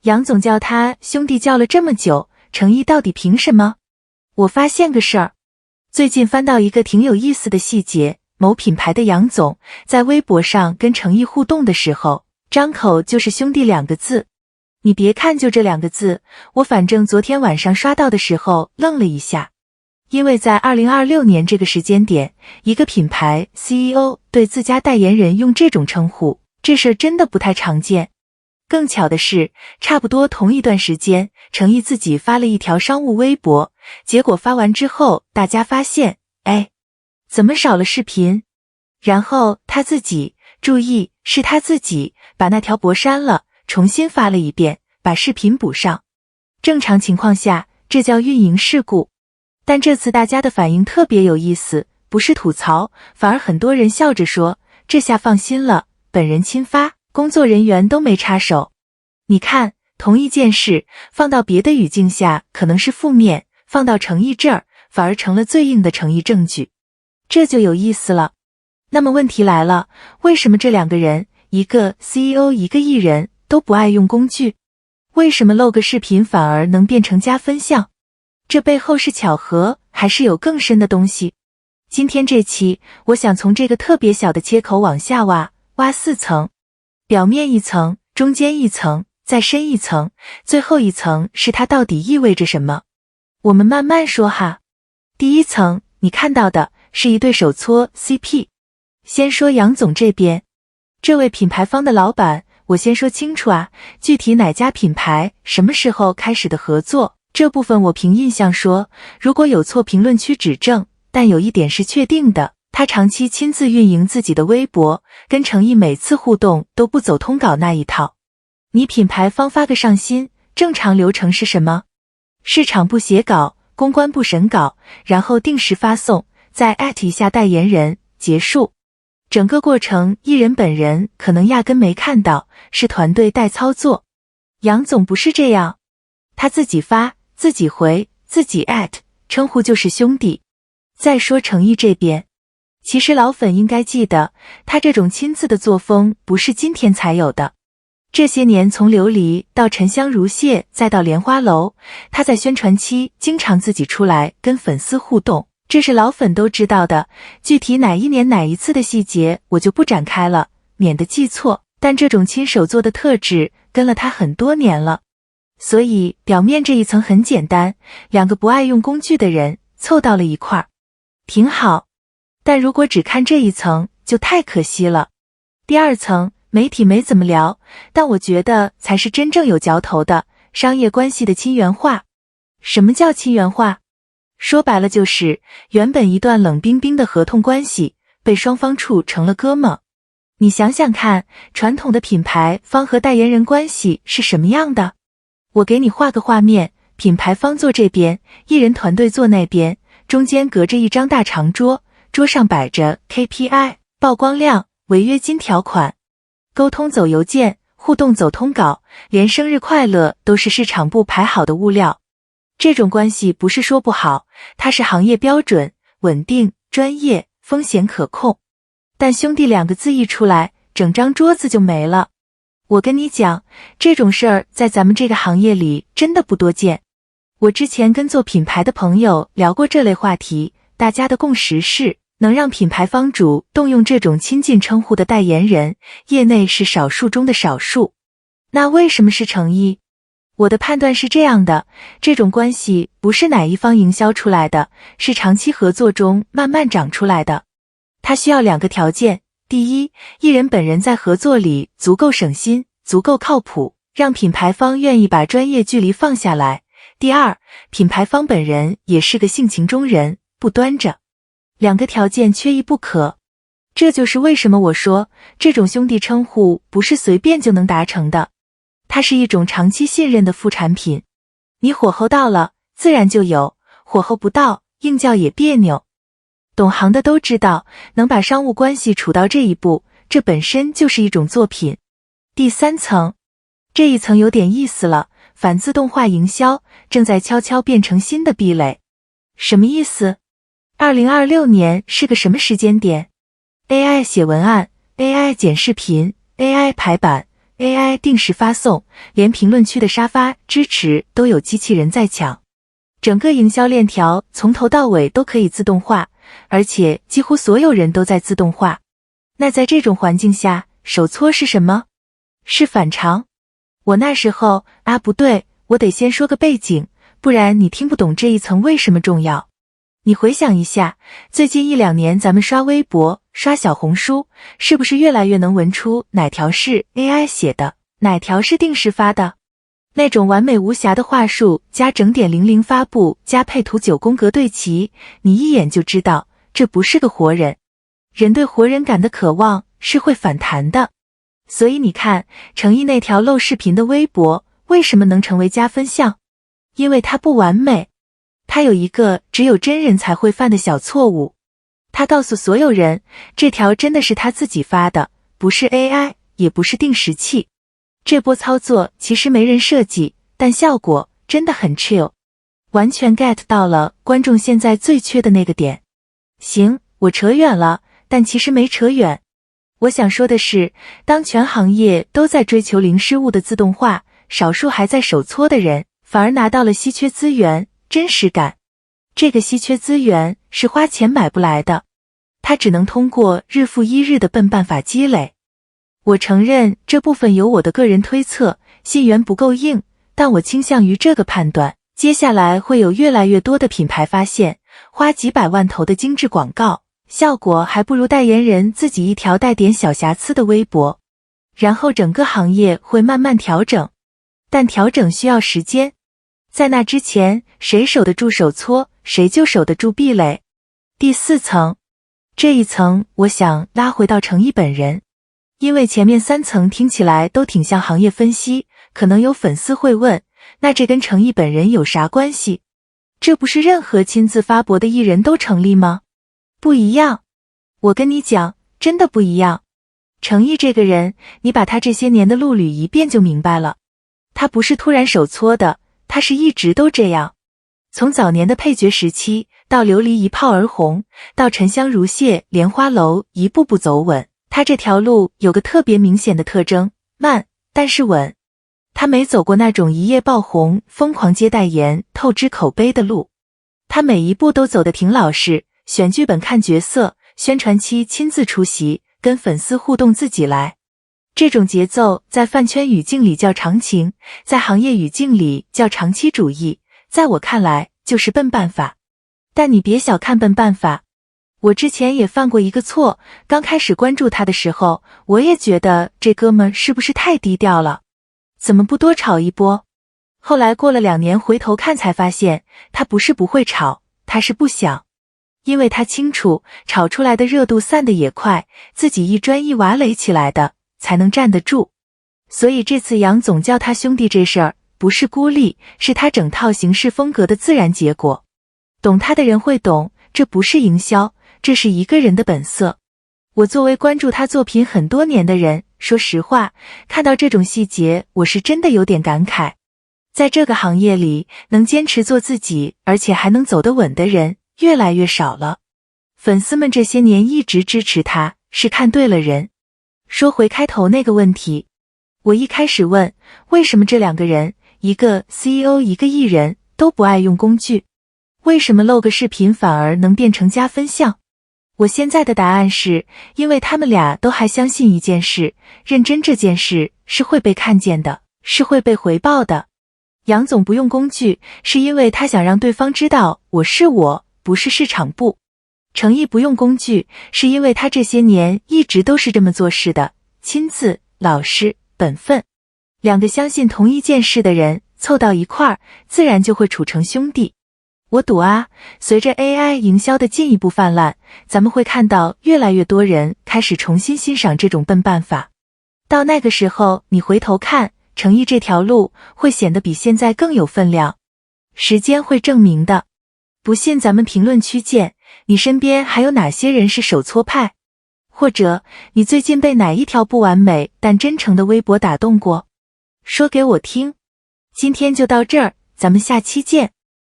杨总叫他兄弟叫了这么久，程毅到底凭什么？我发现个事儿，最近翻到一个挺有意思的细节，某品牌的杨总在微博上跟程毅互动的时候，张口就是兄弟2个字。你别看就这2个字，我反正昨天晚上刷到的时候愣了一下。因为在2026年这个时间点，一个品牌 CEO 对自家代言人用这种称呼，这事儿真的不太常见。更巧的是，差不多同一段时间，程毅自己发了一条商务微博，结果发完之后，大家发现，怎么少了视频？然后他自己，注意，是他自己把那条博删了，重新发了一遍，把视频补上。正常情况下，这叫运营事故。但这次大家的反应特别有意思，不是吐槽，反而很多人笑着说，这下放心了，本人亲发，工作人员都没插手。你看，同一件事，放到别的语境下可能是负面，放到程毅这儿，反而成了最硬的程毅证据。这就有意思了。那么问题来了，为什么这2个人，一个 CEO 一个艺人，都不爱用工具？为什么露个视频反而能变成加分项？这背后是巧合，还是有更深的东西？今天这期，我想从这个特别小的切口往下挖4层，表面1层，中间1层，再深1层，最后1层是它到底意味着什么？我们慢慢说哈。第1层，你看到的是一对手搓 CP。先说杨总这边，这位品牌方的老板，我先说清楚啊，具体哪家品牌，什么时候开始的合作，这部分我凭印象说，如果有错评论区指正，但有一点是确定的，他长期亲自运营自己的微博，跟程毅每次互动都不走通稿那一套。你品牌方发个上新，正常流程是什么？市场部写稿，公关部审稿，然后定时发送，再@一下代言人，结束。整个过程艺人本人可能压根没看到，是团队代操作。杨总不是这样，他自己发，自己回，自己@，称呼就是兄弟。再说程毅这边，其实老粉应该记得，他这种亲自的作风不是今天才有的。这些年从琉璃到沉香如屑再到莲花楼，他在宣传期经常自己出来跟粉丝互动，这是老粉都知道的。具体哪一年哪一次的细节我就不展开了，免得记错，但这种亲手做的特质跟了他很多年了。所以表面这一层很简单，2个不爱用工具的人凑到了一块儿，挺好。但如果只看这一层就太可惜了。第2层，媒体没怎么聊，但我觉得才是真正有嚼头的，商业关系的亲缘化。什么叫亲缘化？说白了就是原本一段冷冰冰的合同关系被双方处成了哥们。你想想看，传统的品牌方和代言人关系是什么样的？我给你画个画面，品牌方坐这边，艺人团队坐那边，中间隔着一张大长桌，桌上摆着 KPI、曝光量、违约金条款，沟通走邮件，互动走通稿，连生日快乐都是市场部排好的物料。这种关系不是说不好，它是行业标准，稳定、专业，风险可控。但兄弟2个字一出来，整张桌子就没了。我跟你讲，这种事儿在咱们这个行业里真的不多见。我之前跟做品牌的朋友聊过这类话题，大家的共识是，能让品牌方主动用这种亲近称呼的代言人，业内是少数中的少数。那为什么是程毅？我的判断是这样的，这种关系不是哪一方营销出来的，是长期合作中慢慢长出来的。它需要2个条件，第一，艺人本人在合作里足够省心，足够靠谱，让品牌方愿意把专业距离放下来。第二，品牌方本人也是个性情中人，不端着。2个条件缺一不可。这就是为什么我说，这种兄弟称呼不是随便就能达成的。它是一种长期信任的副产品，你火候到了，自然就有；火候不到，硬叫也别扭。懂行的都知道，能把商务关系处到这一步，这本身就是一种作品。第3层，这一层有点意思了，反自动化营销正在悄悄变成新的壁垒。什么意思？2026年是个什么时间点？AI 写文案，AI 剪视频，AI 排版， AI 定时发送，连评论区的沙发支持都有机器人在抢。整个营销链条从头到尾都可以自动化，而且几乎所有人都在自动化。那在这种环境下，手搓是什么？是反常。我那时候不对，我得先说个背景，不然你听不懂这一层为什么重要。你回想一下，最近1-2年咱们刷微博、刷小红书，是不是越来越能闻出哪条是 AI 写的，哪条是定时发的？那种完美无瑕的话术加整点00发布加配图9宫格对齐，你一眼就知道这不是个活人。人对活人感的渴望是会反弹的。所以你看，程毅那条露视频的微博为什么能成为加分项？因为它不完美。他有一个只有真人才会犯的小错误，他告诉所有人，这条真的是他自己发的，不是 AI， 也不是定时器。这波操作其实没人设计，但效果真的很 chill， 完全 get 到了观众现在最缺的那个点。行，我扯远了，但其实没扯远。我想说的是，当全行业都在追求零失误的自动化，少数还在手搓的人，反而拿到了稀缺资源。真实感，这个稀缺资源是花钱买不来的，它只能通过日复一日的笨办法积累。我承认这部分有我的个人推测，信源不够硬，但我倾向于这个判断。接下来会有越来越多的品牌发现，花几百万投的精致广告，效果还不如代言人自己一条带点小瑕疵的微博。然后整个行业会慢慢调整，但调整需要时间。在那之前，谁守得住手搓，谁就守得住壁垒。第4层，这一层我想拉回到程毅本人，因为前面3层听起来都挺像行业分析，可能有粉丝会问，那这跟程毅本人有啥关系？这不是任何亲自发博的艺人都成立吗？不一样，我跟你讲，真的不一样。程毅这个人，你把他这些年的路捋一遍就明白了。他不是突然手搓的，他是一直都这样，从早年的配角时期，到琉璃一炮而红，到沉香如屑、莲花楼一步步走稳，他这条路有个特别明显的特征，慢，但是稳。他没走过那种一夜爆红、疯狂接代言、透支口碑的路，他每一步都走得挺老实，选剧本看角色，宣传期亲自出席，跟粉丝互动自己来。这种节奏在饭圈语境里叫长情，在行业语境里叫长期主义，在我看来就是笨办法。但你别小看笨办法，我之前也犯过一个错，刚开始关注他的时候，我也觉得这哥们是不是太低调了，怎么不多炒一波？后来过了2年回头看才发现，他不是不会炒，他是不想。因为他清楚，炒出来的热度散得也快，自己一砖一瓦垒起来的才能站得住。所以这次杨总叫他兄弟这事儿，不是孤立，是他整套行事风格的自然结果。懂他的人会懂，这不是营销，这是一个人的本色。我作为关注他作品很多年的人，说实话，看到这种细节，我是真的有点感慨。在这个行业里，能坚持做自己，而且还能走得稳的人，越来越少了。粉丝们这些年一直支持他，是看对了人。说回开头那个问题，我一开始问，为什么这2个人，一个 CEO 一个艺人，都不爱用工具？为什么露个视频反而能变成加分项？我现在的答案是，因为他们俩都还相信一件事，认真这件事是会被看见的，是会被回报的。杨总不用工具，是因为他想让对方知道我是我，不是市场部。程毅不用工具，是因为他这些年一直都是这么做事的，亲自、老实、本分。2个相信同一件事的人凑到一块儿，自然就会处成兄弟。我赌随着 AI 营销的进一步泛滥，咱们会看到越来越多人开始重新欣赏这种笨办法。到那个时候，你回头看，程毅这条路会显得比现在更有分量。时间会证明的。不信咱们评论区见，你身边还有哪些人是手搓派？或者你最近被哪一条不完美但真诚的微博打动过？说给我听。今天就到这儿，咱们下期见。